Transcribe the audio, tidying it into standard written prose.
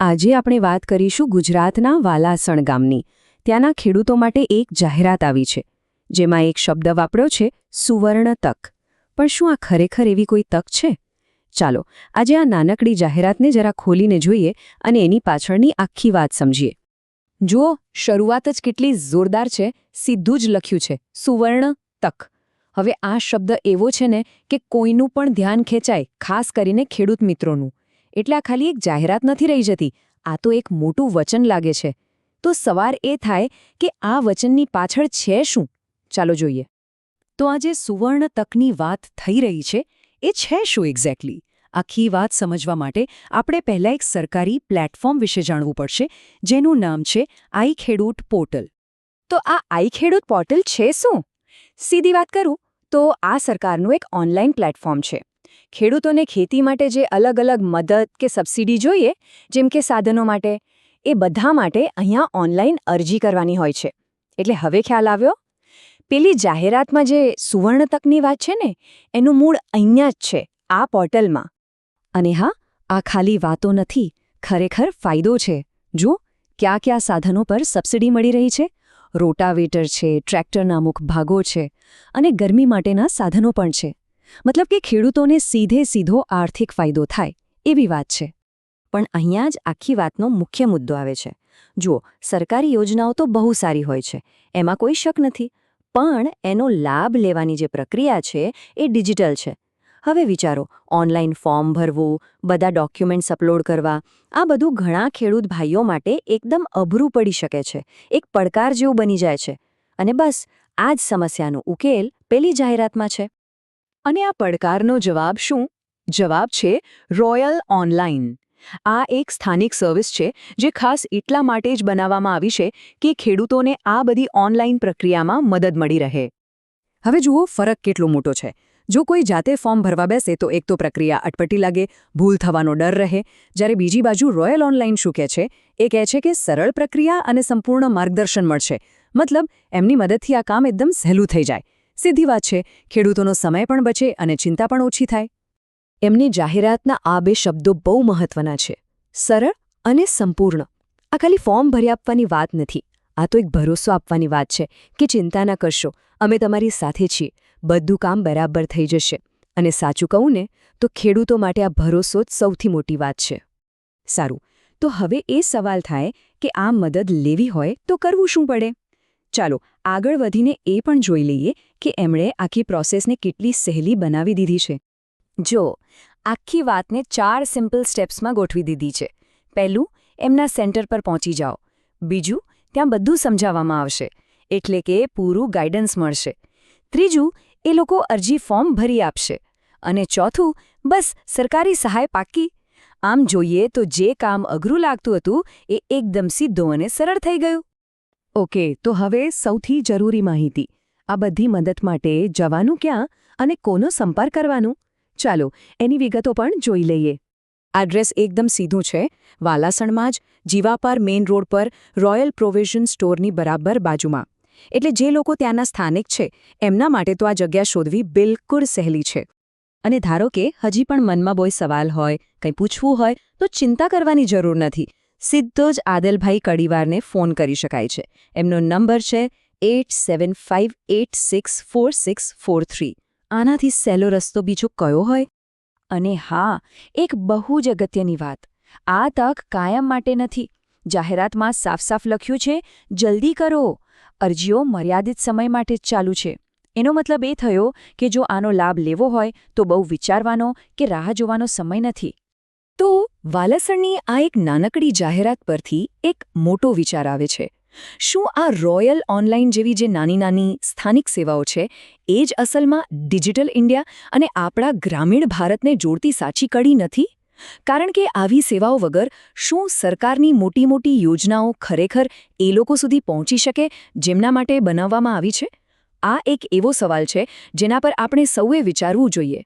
આજે આપણે વાત કરીશું ગુજરાતના વાલાસણ ગામની. ત્યાંના ખેડૂતો માટે એક જાહેરાત આવી છે, જેમાં એક શબ્દ વાપર્યો છે સુવર્ણ તક. પણ શું આ ખરેખર એવી કોઈ તક છે? ચાલો આજે આ નાનકડી જાહેરાતને જરા ખોલીને જોઈએ અને એની પાછળની આખી વાત સમજીએ. જુઓ, શરૂઆત જ કેટલી જોરદાર છે. સીધું જ લખ્યું છે સુવર્ણ તક. હવે આ શબ્દ એવો છે ને કે કોઈનું પણ ધ્યાન ખેંચાય, ખાસ કરીને ખેડૂત મિત્રોનું. એટલે આ ખાલી એક જાહેરાત નથી રહી જતી, આ તો એક મોટું વચન લાગે છે. તો સવાલ એ થાય કે આ વચનની પાછળ છે શું? ચાલો જોઈએ. તો આ જે સુવર્ણ તકની વાત થઈ રહી છે એ છે શું એક્ઝેક્ટલી? આખી વાત સમજવા માટે આપણે પહેલાં એક સરકારી પ્લેટફોર્મ વિશે જાણવું પડશે, જેનું નામ છે આઈ ખેડૂત પોર્ટલ. તો આ આઈ ખેડૂત પોર્ટલ છે શું? સીધી વાત કરું તો આ સરકારનું એક ઓનલાઈન પ્લેટફોર્મ છે. ખેડૂતોને ખેતી માટે જે અલગ અલગ મદદ કે સબસિડી જોઈએ, જેમ કે સાધનો માટે, એ બધા માટે અહીંયા ઓનલાઈન અરજી કરવાની હોય છે. એટલે હવે ખ્યાલ આવ્યો? પેલી જાહેરાતમાં જે સુવર્ણ તકની વાત છે ને, એનું મૂળ અહીંયા જ છે, આ પોર્ટલમાં. અને હા, આ ખાલી વાતો નથી, ખરેખર ફાયદો છે. જો કયા કયા સાધનો પર સબસિડી મળી રહી છે? રોટાવેટર છે, ટ્રેક્ટરના અમુક ભાગો છે અને ગરમી માટેના સાધનો પણ છે. મતલબ કે ખેડૂતોને સીધો આર્થિક ફાયદો થાય એવી વાત છે. પણ અહીંયા જ આખી વાતનો મુખ્ય મુદ્દો આવે છે. જુઓ, સરકારી યોજનાઓ તો બહુ સારી હોય છે, એમાં કોઈ શક નથી. પણ એનો લાભ લેવાની જે પ્રક્રિયા છે એ ડિજિટલ છે. હવે વિચારો, ઓનલાઈન ફોર્મ ભરવું, બધા ડોક્યુમેન્ટ્સ અપલોડ કરવા, આ બધું ઘણા ખેડૂત ભાઈઓ માટે એકદમ અઘરું પડી શકે છે, એક પડકાર જેવું બની જાય છે. અને બસ આ જ સમસ્યાનો ઉકેલ પેલી જાહેરાતમાં છે. અને આ પડકારનો જવાબ શું? જવાબ છે રોયલ ઓનલાઈન. આ એક સ્થાનિક સર્વિસ છે જે ખાસ એટલા માટે જ બનાવવામાં આવી છે કે ખેડૂતોને આ બધી ઓનલાઈન પ્રક્રિયામાં મદદ મળી રહે. હવે જુઓ, ફરક કેટલો મોટો છે. જો કોઈ જાતે ફોર્મ ભરવા બેસે તો એક તો પ્રક્રિયા અટપટી લાગે, ભૂલ થવાનો ડર રહે. જ્યારે બીજી બાજુ રોયલ ઓનલાઈન શું કહે છે? એ કહે છે કે સરળ પ્રક્રિયા અને સંપૂર્ણ માર્ગદર્શન મળશે. મતલબ એમની મદદથી આ કામ એકદમ સહેલું થઈ જાય. સીધી વાત છે, ખેડૂતોનો સમય પણ બચે અને ચિંતા પણ ઓછી થાય. એમની જાહેરાતના આ બે શબ્દો બહુ મહત્વના છે, સરળ અને સંપૂર્ણ. આ ખાલી ફોર્મ ભરી આપવાની વાત નથી, આ તો એક ભરોસો આપવાની વાત છે કે ચિંતા ન કરશો, અમે તમારી સાથે છીએ, બધું કામ બરાબર થઈ જશે. અને સાચું કહું ને તો ખેડૂતો માટે આ ભરોસો જ સૌથી મોટી વાત છે. સારું, તો હવે એ સવાલ થાય કે આ મદદ લેવી હોય તો કરવું શું પડે? ચાલો આગળ વધીને એ પણ જોઈ લઈએ કે એમણે આખી પ્રોસેસને કેટલી સહેલી બનાવી દીધી છે. જો આખી વાતને 4 સિમ્પલ સ્ટેપ્સમાં ગોઠવી દીધી છે. પહેલું, એમના સેન્ટર પર પહોંચી જાઓ. બીજું, ત્યાં બધું સમજાવવામાં આવશે, એટલે કે પૂરું ગાઈડન્સ મળશે. ત્રીજું, એ લોકો અરજી ફોર્મ ભરી આપશે. અને ચોથું, બસ સરકારી સહાય પાકી. આમ જોઈએ તો જે કામ અઘરું લાગતું હતું એ એકદમ સીધો અને સરળ થઈ ગયું. ઓકે, તો હવે સૌથી જરૂરી માહિતી. આ બધી મદદ માટે જવાનું ક્યાં અને કોનો સંપર્ક કરવાનું? ચાલો એની વિગતો પણ જોઈ લઈએ. એડ્રેસ એકદમ સીધું છે, વાલાસણમાં જ, જીવાપાર મેઇન રોડ પર, રોયલ પ્રોવિઝન સ્ટોરની બરાબર બાજુમાં. એટલે જે લોકો ત્યાંના સ્થાનિક છે એમના માટે તો આ જગ્યા શોધવી બિલકુલ સહેલી છે. અને ધારો કે હજી પણ મનમાં કોઈ સવાલ હોય, કંઈ પૂછવું હોય, તો ચિંતા કરવાની જરૂર નથી. સીધો જ આદલભાઈ કડીવારને ફોન કરી શકાય છે. એમનો નંબર છે 8758644643. આનાથી સહેલો રસ્તો બીજો કયો હોય? અને હા, એક બહુ જ અગત્યની વાત, આ તક કાયમ માટે નથી. જાહેરાતમાં સાફ લખ્યું છે, જલ્દી કરો, અરજીઓ મર્યાદિત સમય માટે જ ચાલુ છે. એનો મતલબ એ થયો કે જો આનો લાભ લેવો હોય તો બહુ વિચારવાનો કે રાહ જોવાનો સમય નથી. તો વાલાસણની આ એક નાનકડી જાહેરાત પરથી એક મોટો વિચાર આવે છે. શું આ રોયલ ઓનલાઈન જેવી જે નાની સ્થાનિક સેવાઓ છે એ જ અસલમાં ડિજિટલ ઇન્ડિયા અને આપણા ગ્રામીણ ભારતને જોડતી સાચી કડી નથી? કારણ કે આવી સેવાઓ વગર શું સરકારની મોટી યોજનાઓ ખરેખર એ લોકો સુધી પહોંચી શકે જેમના માટે બનાવવામાં આવી છે? આ એક એવો સવાલ છે જેના પર આપણે સૌએ વિચારવું જોઈએ.